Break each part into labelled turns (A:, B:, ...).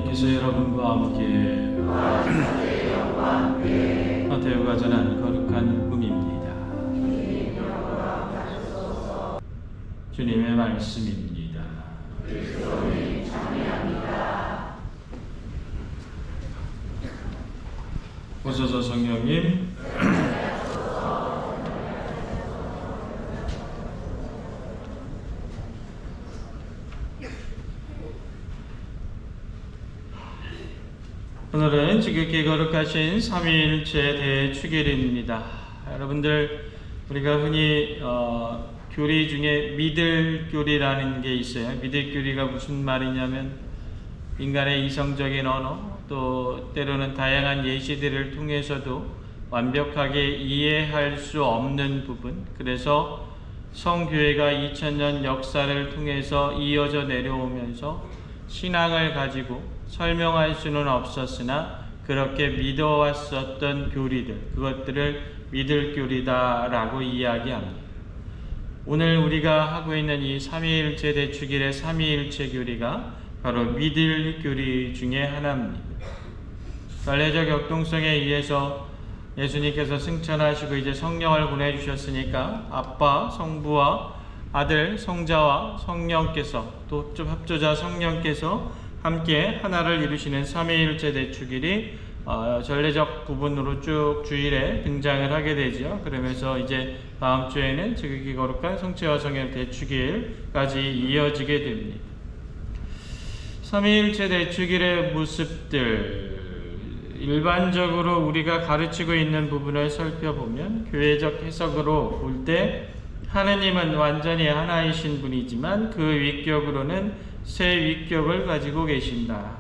A: 하나님께서 여러분과 함께 마태오가 전한 거룩한 복음입니다. 주님의 말씀입니다. 보소서 성령님. 오늘은 지극히 거룩하신 삼위일체 대축일입니다. 여러분들, 우리가 흔히 교리 중에 믿을교리라는 게 있어요. 믿을교리가 무슨 말이냐면 인간의 이성적인 언어, 또 때로는 다양한 예시들을 통해서도 완벽하게 이해할 수 없는 부분, 그래서 성교회가 2000년 역사를 통해서 이어져 내려오면서 신앙을 가지고 설명할 수는 없었으나 그렇게 믿어왔었던 교리들, 그것들을 믿을 교리다라고 이야기합니다. 오늘 우리가 하고 있는 이 삼위일체 대축일의 삼위일체 교리가 바로 믿을 교리 중에 하나입니다. 관례적 역동성에 의해서 예수님께서 승천하시고 이제 성령을 보내주셨으니까 아빠, 성부와 아들, 성자와 성령께서, 또 합조자 성령께서 함께 하나를 이루시는 삼위일체 대축일이 전례적 부분으로 쭉 주일에 등장을 하게 되죠. 그러면서 이제 다음 주에는 지극히 거룩한 성체와 성령 대축일까지 이어지게 됩니다. 삼위일체 대축일의 모습들, 일반적으로 우리가 가르치고 있는 부분을 살펴보면 교회적 해석으로 볼 때 하느님은 완전히 하나이신 분이지만 그 위격으로는 세 위격을 가지고 계신다.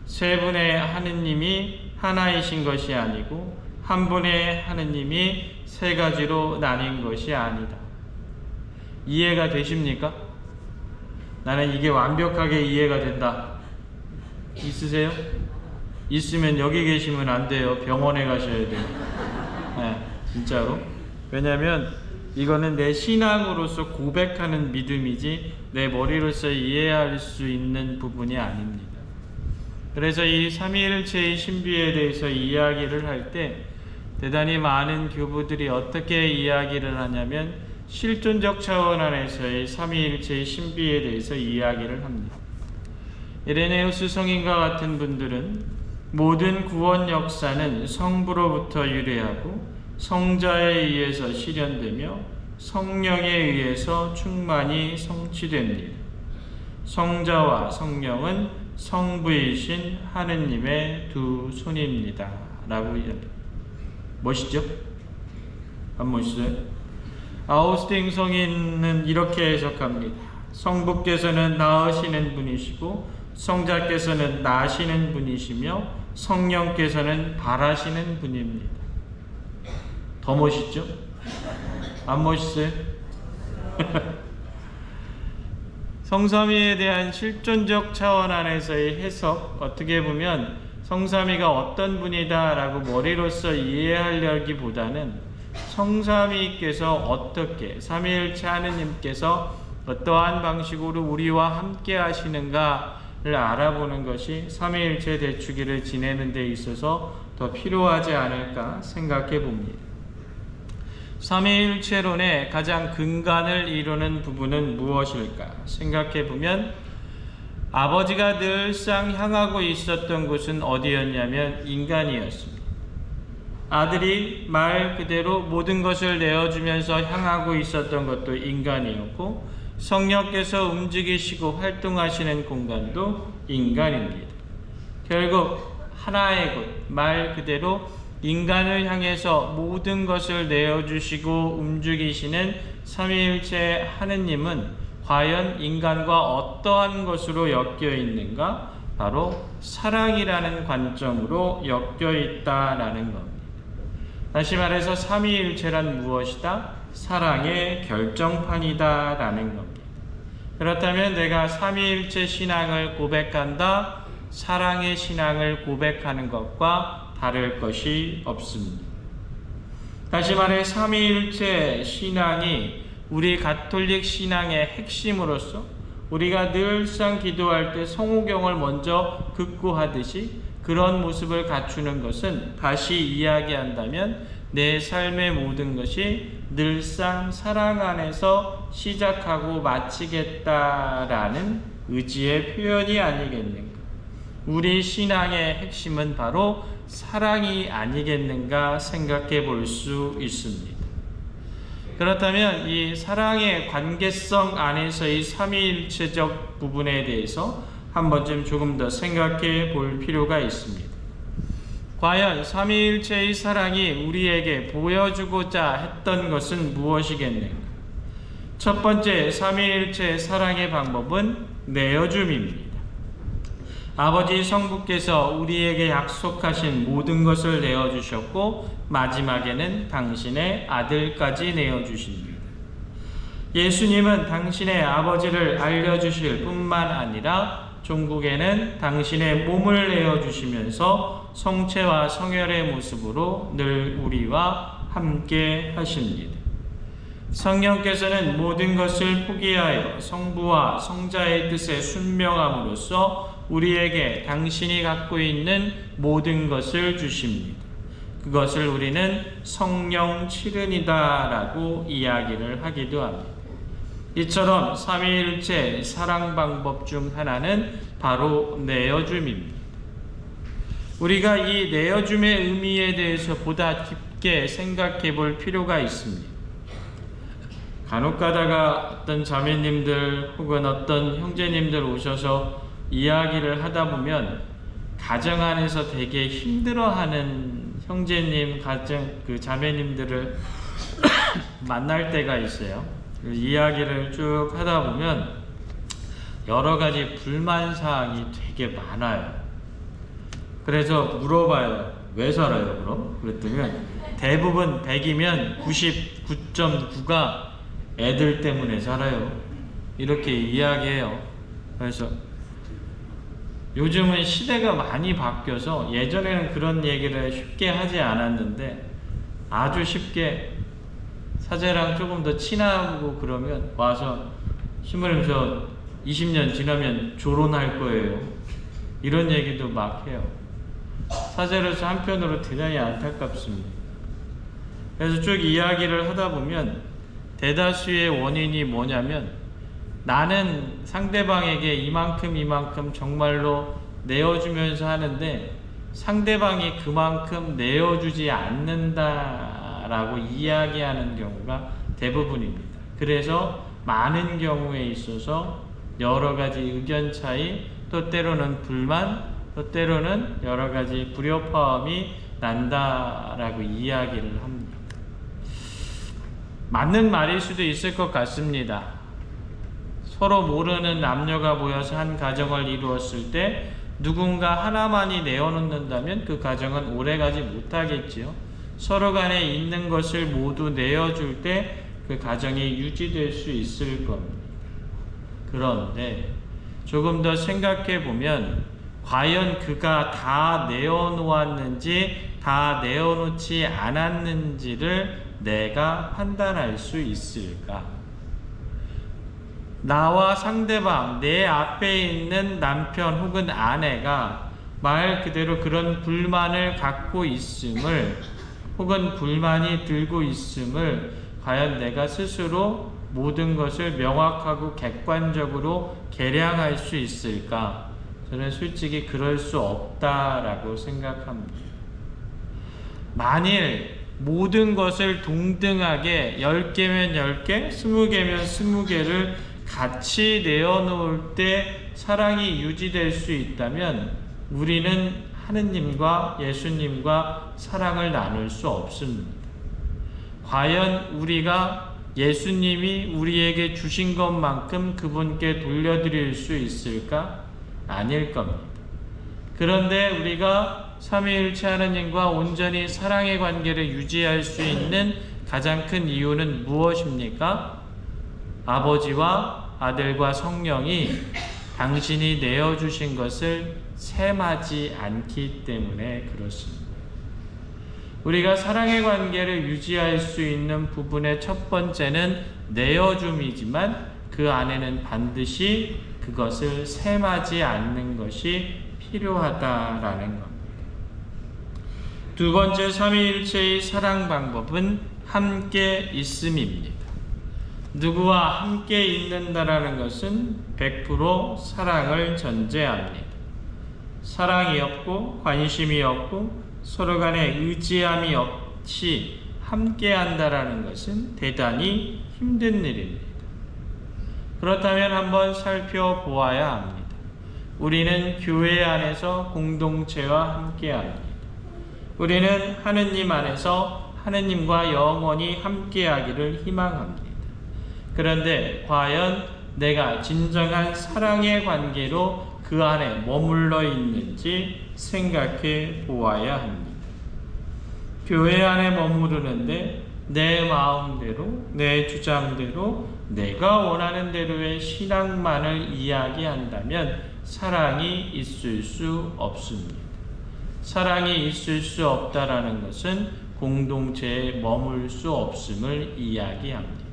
A: 세 분의 하느님이 하나이신 것이 아니고 한 분의 하느님이 세 가지로 나뉜 것이 아니다. 이해가 되십니까? 나는 이게 완벽하게 이해가 된다. 있으세요? 있으면 여기 계시면 안 돼요. 병원에 가셔야 돼요. 네, 진짜로. 왜냐하면 이거는 내 신앙으로서 고백하는 믿음이지 내 머리로서 이해할 수 있는 부분이 아닙니다. 그래서 이 삼위일체의 신비에 대해서 이야기를 할 때 대단히 많은 교부들이 어떻게 이야기를 하냐면 실존적 차원 안에서의 삼위일체의 신비에 대해서 이야기를 합니다. 이레네우스 성인과 같은 분들은 모든 구원 역사는 성부로부터 유래하고 성자에 의해서 실현되며 성령에 의해서 충만히 성취됩니다. 성자와 성령은 성부이신 하느님의 두 손입니다. 라고 이야기합니다. 멋있죠? 안 멋있어요? 아우스팅 성인은 이렇게 해석합니다. 성부께서는 낳으시는 분이시고 성자께서는 나시는 분이시며 성령께서는 바라시는 분입니다. 더 멋있죠? 안 멋있어요? 성삼위에 대한 실존적 차원 안에서의 해석, 어떻게 보면 성삼위가 어떤 분이다 라고 머리로서 이해하려기보다는 성삼위께서 어떻게, 삼위일체 하느님께서 어떠한 방식으로 우리와 함께 하시는가를 알아보는 것이 삼위일체 대축일을 지내는 데 있어서 더 필요하지 않을까 생각해 봅니다. 삼위일체론의 가장 근간을 이루는 부분은 무엇일까 생각해 보면 아버지가 늘상 향하고 있었던 곳은 어디였냐면 인간이었습니다. 아들이 말 그대로 모든 것을 내어주면서 향하고 있었던 것도 인간이었고 성령께서 움직이시고 활동하시는 공간도 인간입니다. 결국 하나의 곳, 말 그대로 인간을 향해서 모든 것을 내어주시고 움직이시는 삼위일체 하느님은 과연 인간과 어떠한 것으로 엮여 있는가? 바로 사랑이라는 관점으로 엮여 있다라는 겁니다. 다시 말해서 삼위일체란 무엇이다? 사랑의 결정판이다 라는 겁니다. 그렇다면 내가 삼위일체 신앙을 고백한다, 사랑의 신앙을 고백하는 것과 다를 것이 없습니다. 다시 말해 삼위일체 신앙이 우리 가톨릭 신앙의 핵심으로서 우리가 늘상 기도할 때 성호경을 먼저 극구하듯이 그런 모습을 갖추는 것은 다시 이야기한다면 내 삶의 모든 것이 늘상 사랑 안에서 시작하고 마치겠다라는 의지의 표현이 아니겠는가. 우리 신앙의 핵심은 바로 사랑이 아니겠는가 생각해 볼 수 있습니다. 그렇다면 이 사랑의 관계성 안에서의 삼위일체적 부분에 대해서 한 번쯤 조금 더 생각해 볼 필요가 있습니다. 과연 삼위일체의 사랑이 우리에게 보여주고자 했던 것은 무엇이겠는가? 첫 번째 삼위일체의 사랑의 방법은 내어줌입니다. 아버지 성부께서 우리에게 약속하신 모든 것을 내어주셨고 마지막에는 당신의 아들까지 내어주십니다. 예수님은 당신의 아버지를 알려주실 뿐만 아니라 종국에는 당신의 몸을 내어주시면서 성체와 성혈의 모습으로 늘 우리와 함께 하십니다. 성령께서는 모든 것을 포기하여 성부와 성자의 뜻에 순명함으로써 우리에게 당신이 갖고 있는 모든 것을 주십니다. 그것을 우리는 성령 칠은이다 라고 이야기를 하기도 합니다. 이처럼 삼위일체 사랑 방법 중 하나는 바로 내어줌입니다. 우리가 이 내어줌의 의미에 대해서 보다 깊게 생각해 볼 필요가 있습니다. 간혹 가다가 어떤 자매님들 혹은 어떤 형제님들 오셔서 이야기를 하다 보면 가정 안에서 되게 힘들어하는 형제님, 자매님들을 만날 때가 있어요. 이야기를 쭉 하다 보면 여러 가지 불만 사항이 되게 많아요. 그래서 물어봐요. 왜 살아요, 그럼? 그랬더니 대부분 100이면 99.9가 애들 때문에 살아요. 이렇게 이야기해요. 그래서 요즘은 시대가 많이 바뀌어서 예전에는 그런 얘기를 쉽게 하지 않았는데 아주 쉽게 사제랑 조금 더 친하고 그러면 와서 신부님 저 20년 지나면 조론할 거예요. 이런 얘기도 막 해요. 사제로서 한편으로 대단히 안타깝습니다. 그래서 쭉 이야기를 하다 보면 대다수의 원인이 뭐냐면 나는 상대방에게 이만큼 정말로 내어주면서 하는데 상대방이 그만큼 내어주지 않는다라고 이야기하는 경우가 대부분입니다. 그래서 많은 경우에 있어서 여러 가지 의견 차이, 또 때로는 불만, 또 때로는 여러 가지 불협화음이 난다라고 이야기를 합니다. 맞는 말일 수도 있을 것 같습니다. 서로 모르는 남녀가 모여서 한 가정을 이루었을 때 누군가 하나만이 내어놓는다면 그 가정은 오래가지 못하겠지요. 서로 간에 있는 것을 모두 내어줄 때 그 가정이 유지될 수 있을 겁니다. 그런데 조금 더 생각해 보면 과연 그가 다 내어놓았는지 다 내어놓지 않았는지를 내가 판단할 수 있을까? 나와 상대방, 내 앞에 있는 남편 혹은 아내가 말 그대로 그런 불만을 갖고 있음을 혹은 불만이 들고 있음을 과연 내가 스스로 모든 것을 명확하고 객관적으로 계량할 수 있을까? 저는 솔직히 그럴 수 없다라고 생각합니다. 만일 모든 것을 동등하게 10개면 10개, 20개면 20개를 같이 내어놓을 때 사랑이 유지될 수 있다면 우리는 하느님과 예수님과 사랑을 나눌 수 없습니다. 과연 우리가 예수님이 우리에게 주신 것만큼 그분께 돌려드릴 수 있을까? 아닐 겁니다. 그런데 우리가 삼위일체 하느님과 온전히 사랑의 관계를 유지할 수 있는 가장 큰 이유는 무엇입니까? 아버지와 아들과 성령이 당신이 내어주신 것을 셈하지 않기 때문에 그렇습니다. 우리가 사랑의 관계를 유지할 수 있는 부분의 첫 번째는 내어줌이지만 그 안에는 반드시 그것을 셈하지 않는 것이 필요하다라는 겁니다. 두 번째 삼위일체의 사랑 방법은 함께 있음입니다. 누구와 함께 있는다라는 것은 100% 사랑을 전제합니다. 사랑이 없고 관심이 없고 서로 간에 의지함이 없이 함께 한다라는 것은 대단히 힘든 일입니다. 그렇다면 한번 살펴보아야 합니다. 우리는 교회 안에서 공동체와 함께 합니다. 우리는 하느님 안에서 하느님과 영원히 함께 하기를 희망합니다. 그런데 과연 내가 진정한 사랑의 관계로 그 안에 머물러 있는지 생각해 보아야 합니다. 교회 안에 머무르는데 내 마음대로, 내 주장대로, 내가 원하는 대로의 신앙만을 이야기한다면 사랑이 있을 수 없습니다. 사랑이 있을 수 없다라는 것은 공동체에 머물 수 없음을 이야기합니다.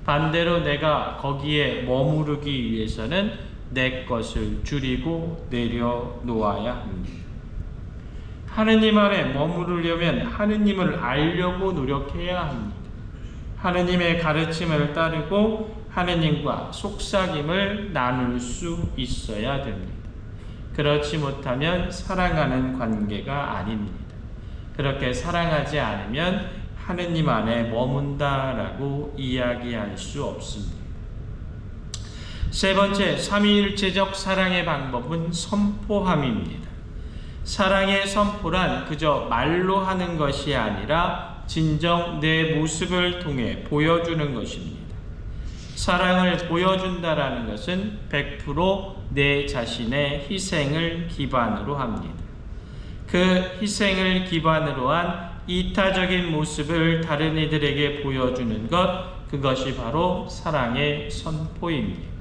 A: 반대로 내가 거기에 머무르기 위해서는 내 것을 줄이고 내려놓아야 합니다. 하느님 안에 머무르려면 하느님을 알려고 노력해야 합니다. 하느님의 가르침을 따르고 하느님과 속삭임을 나눌 수 있어야 됩니다. 그렇지 못하면 사랑하는 관계가 아닙니다. 그렇게 사랑하지 않으면 하느님 안에 머문다라고 이야기할 수 없습니다. 세 번째, 삼위일체적 사랑의 방법은 선포함입니다. 사랑의 선포란 그저 말로 하는 것이 아니라 진정 내 모습을 통해 보여주는 것입니다. 사랑을 보여준다라는 것은 100% 내 자신의 희생을 기반으로 합니다. 그 희생을 기반으로 한 이타적인 모습을 다른 이들에게 보여주는 것, 그것이 바로 사랑의 선포입니다.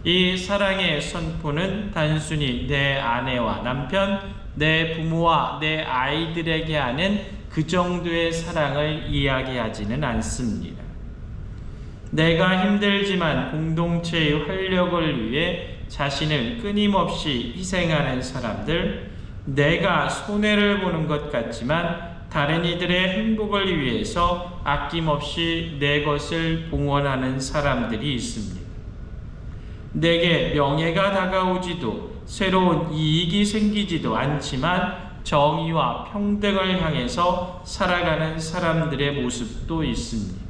A: 이 사랑의 선포는 단순히 내 아내와 남편, 내 부모와 내 아이들에게 하는 그 정도의 사랑을 이야기하지는 않습니다. 내가 힘들지만 공동체의 활력을 위해 자신을 끊임없이 희생하는 사람들, 내가 손해를 보는 것 같지만 다른 이들의 행복을 위해서 아낌없이 내 것을 봉헌하는 사람들이 있습니다. 내게 명예가 다가오지도 새로운 이익이 생기지도 않지만 정의와 평등을 향해서 살아가는 사람들의 모습도 있습니다.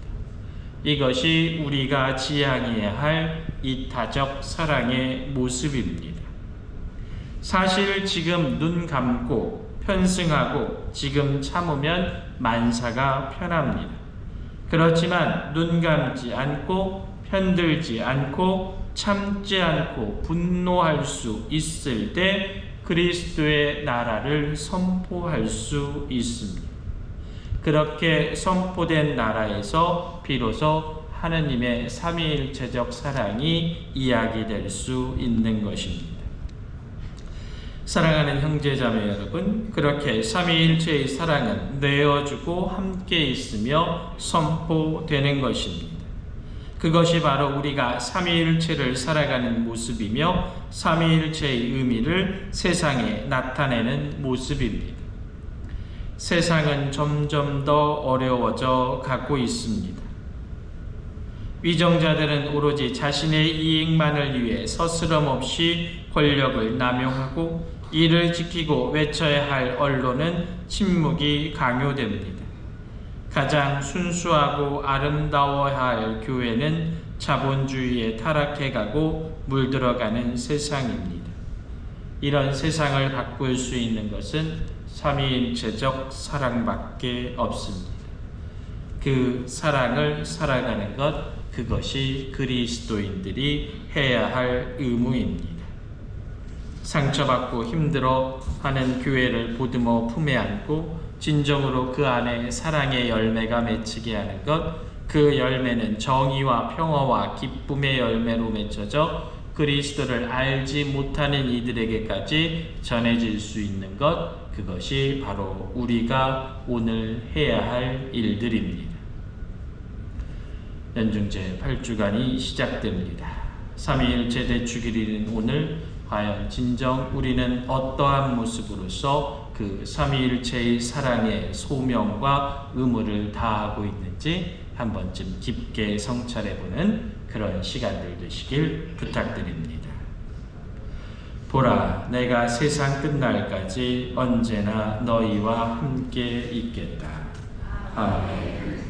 A: 이것이 우리가 지향해야 할 이타적 사랑의 모습입니다. 사실 지금 눈 감고 편승하고 지금 참으면 만사가 편합니다. 그렇지만 눈 감지 않고 편들지 않고 참지 않고 분노할 수 있을 때 그리스도의 나라를 선포할 수 있습니다. 그렇게 선포된 나라에서 비로소 하느님의 삼위일체적 사랑이 이야기될 수 있는 것입니다. 사랑하는 형제자매 여러분, 그렇게 삼위일체의 사랑은 내어주고 함께 있으며 선포되는 것입니다. 그것이 바로 우리가 삼위일체를 살아가는 모습이며 삼위일체의 의미를 세상에 나타내는 모습입니다. 세상은 점점 더 어려워져 가고 있습니다. 위정자들은 오로지 자신의 이익만을 위해 서스럼 없이 권력을 남용하고 이를 지키고 외쳐야 할 언론은 침묵이 강요됩니다. 가장 순수하고 아름다워야 할 교회는 자본주의에 타락해가고 물들어가는 세상입니다. 이런 세상을 바꿀 수 있는 것은 삼위일체적 사랑밖에 없습니다. 그 사랑을 살아가는 것, 그것이 그리스도인들이 해야 할 의무입니다. 상처받고 힘들어 하는 교회를 보듬어 품에 안고 진정으로 그 안에 사랑의 열매가 맺히게 하는 것, 그 열매는 정의와 평화와 기쁨의 열매로 맺혀져 그리스도를 알지 못하는 이들에게까지 전해질 수 있는 것, 그것이 바로 우리가 오늘 해야 할 일들입니다. 연중제 8주간이 시작됩니다. 삼위일체 대축일인 오늘 과연 진정 우리는 어떠한 모습으로서 그 삼위일체의 사랑의 소명과 의무를 다하고 있는지 한 번쯤 깊게 성찰해보는 그런 시간들 되시길 부탁드립니다. 보라, 내가 세상 끝날까지 언제나 너희와 함께 있겠다. 아멘.